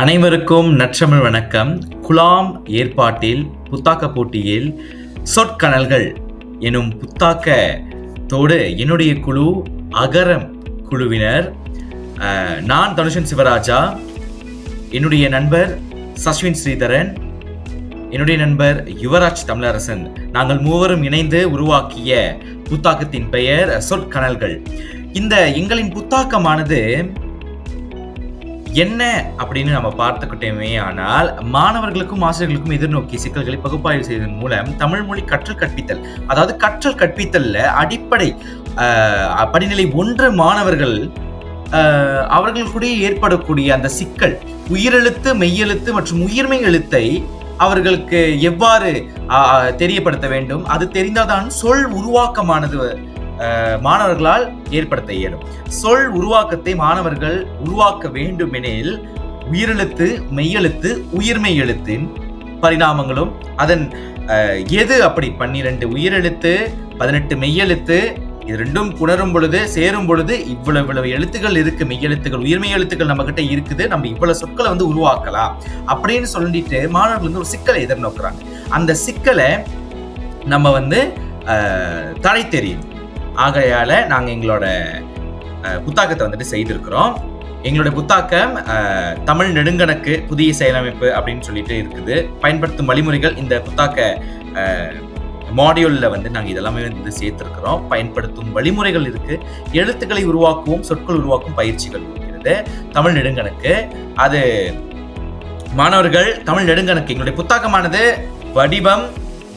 அனைவருக்கும் நற்றமிழ் வணக்கம். குலாம் ஏற்பாட்டில் புத்தாக்க போட்டியில் சொற்கணல்கள் எனும் புத்தாக்கத்தோடு என்னுடைய குழு அகரம் குழுவினர், நான் தனுஷன் சிவராஜா, என்னுடைய நண்பர் சஸ்வின் ஸ்ரீதரன், என்னுடைய நண்பர் யுவராஜ் தமிழரசன், நாங்கள் மூவரும் இணைந்து உருவாக்கிய புத்தாக்கத்தின் பெயர் சொற்கணல்கள். இந்த எங்களின் புத்தாக்கமானது என்ன அப்படின்னு நம்ம பார்த்துக்கிட்டோமே ஆனால், மாணவர்களுக்கும் ஆசிரியர்களுக்கும் எதிர்நோக்கி சிக்கல்களை பகுப்பாய்வு செய்வதன் மூலம் தமிழ் மொழி கற்றல் கற்பித்தல், அதாவது கற்றல் கற்பித்தல்ல அடிப்படை படிநிலை 1 மாணவர்கள் அவர்களுடைய ஏற்படக்கூடிய அந்த சிக்கல், உயிரெழுத்து, மெய்யெழுத்து மற்றும் உயிர்மை எழுத்தை அவர்களுக்கு எவ்வாறு தெரியப்படுத்த வேண்டும், அது தெரிந்தால்தான் சொல் உருவாக்கமானது மாணவர்களால் ஏற்படுத்த இயலும். சொல் உருவாக்கத்தை மாணவர்கள் உருவாக்க வேண்டுமெனில் உயிரெழுத்து, மெய்யெழுத்து, உயிர்மெய் எழுத்தின் பரிணாமங்களும் அதன் எது அப்படி 12 உயிரெழுத்து 18 மெய்யெழுத்து இது ரெண்டும் புணரும் பொழுது, சேரும் பொழுது இவ்வளவு எழுத்துக்கள் இருக்கு, மெய்யெழுத்துக்கள் உயிர்மெய் எழுத்துக்கள் நம்ம கிட்ட இருக்குது, நம்ம இவ்வளவு சொற்களை உருவாக்கலாம் அப்படின்னு சொல்லிட்டு மாணவர்கள் ஒரு சிக்கலை எதிர்நோக்குறாங்க. அந்த சிக்கலை நம்ம தடை தெரியும். ஆகையால நாங்க எங்களோட புத்தாக்கத்தை செய்திருக்கிறோம். எங்களுடைய புத்தாக்கம் தமிழ் நெடுங்கணக்கு புதிய செயலமைப்பு அப்படின்னு சொல்லிட்டு இருக்குது. பயன்படுத்தும் வழிமுறைகள் இந்த புத்தாக்க மாடியூல்ல நாங்க இதெல்லாமே சேர்த்திருக்கிறோம். பயன்படுத்தும் வழிமுறைகள் இருக்கு. எழுத்துக்களை உருவாக்குவோம், சொற்கள் உருவாக்கும் பயிற்சிகள் இருக்கிறது. தமிழ் நெடுங்கணக்கு அது மாணவர்கள் தமிழ் நெடுங்கணக்கு எங்களுடைய புத்தாக்கமானது வடிவம்,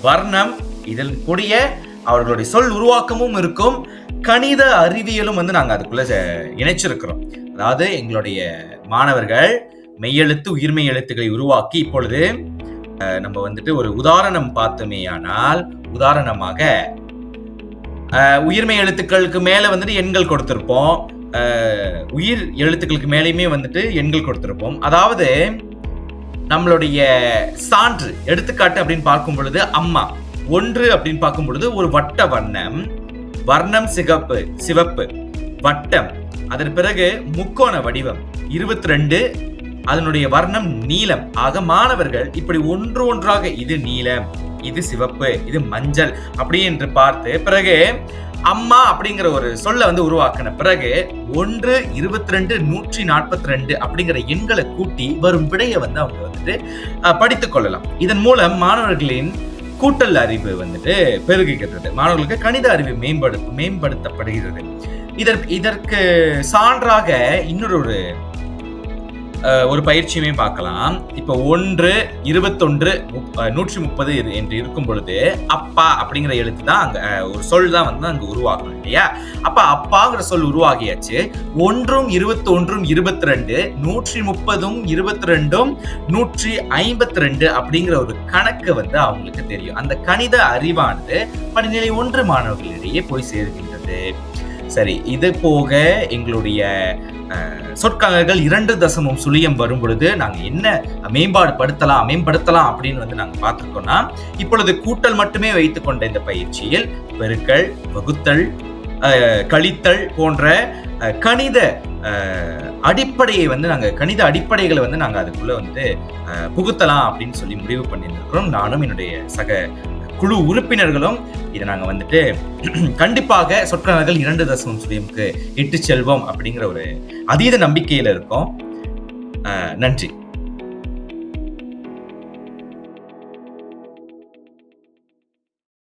வர்ணம், இதில் கூடிய அவர்களுடைய சொல் உருவாக்கமும் இருக்கும், கணித அறிவியலும் நாங்க அதுக்குள்ள இணைச்சிருக்கிறோம். அதாவது எங்களுடைய மாணவர்கள் மெய்யெழுத்து, உயிர்மெய் எழுத்துக்களை உருவாக்கி இப்பொழுது நம்ம ஒரு உதாரணம் பார்த்தோமேயானால், உதாரணமாக உயிர்மெய் எழுத்துக்களுக்கு மேல எண்கள் கொடுத்திருப்போம், உயிர் எழுத்துக்களுக்கு மேலேயுமே எண்கள் கொடுத்திருப்போம். அதாவது நம்மளுடைய சான்று எடுத்துக்காட்டு அப்படின்னு பார்க்கும் பொழுது அம்மா 1 அப்படின்னு பார்க்கும் பொழுது ஒரு வட்ட வண்ணம், வர்ணம் சிவப்பு, வட்டம், அதன் பிறகு முக்கோண வடிவம் 22, அதனுடைய வர்ணம் நீலம். ஆக மாணவர்கள் இப்படி ஒன்றாக இது நீலம், இது சிவப்பு, இது மஞ்சள் அப்படி என்று பார்த்து பிறகு அம்மா அப்படிங்கிற ஒரு சொல்ல உருவாக்கின பிறகு 1, 22, 142 அப்படிங்கிற எண்களை கூட்டி வரும் விடையை அவங்க படித்துக் கொள்ளலாம். இதன் மூலம் மாணவர்களின் கூட்டல் அறிவு பெருகுகிறது, மாணவர்களுக்கு கணித அறிவு மேம்படுத்தப்படுகிறது. இதற்கு சான்றாக இன்னொரு ஒரு பயிற்சியுமே பார்க்கலாம். இப்ப 1, 21, 130 என்று இருக்கும் பொழுது அப்பா அப்படிங்கிற எழுத்து தான் அங்க ஒரு சொல் தான் அங்க உருவாகணும் இல்லையா? அப்ப அப்பாங்கிற சொல் உருவாகியாச்சு. 1, 21, 22, 130, 22, 152 அப்படிங்கிற ஒரு கணக்கு அவங்களுக்கு தெரியும். அந்த கணித அறிவானது படிநிலை 1 மாணவர்களிடையே போய் சேர்கின்றது. சரி, இது போக எங்களுடைய சொற்கணல்கள் 2.0 வரும் பொழுது நாங்க என்ன மேம்படுத்தலாம் அப்படின்னு நாங்க பார்த்திருக்கோம்னா, இப்பொழுது கூட்டல் மட்டுமே வைத்துக் கொண்ட இந்த பயிற்சியில் பெருக்கல், வகுத்தல், கழித்தல் போன்ற கணித அடிப்படையை கணித அடிப்படைகளை நாங்க அதுக்குள்ள புகுத்தலாம் அப்படின்னு சொல்லி முடிவு பண்ணியிருக்கிறோம். நானும் என்னுடைய சக குழு உறுப்பினர்களும் இதை நாங்க கண்டிப்பாக சொற்கணல்கள் 2.0க்கு இட்டு செல்வோம் அப்படிங்கிற ஒரு அதீத நம்பிக்கையில இருக்கோம். நன்றி.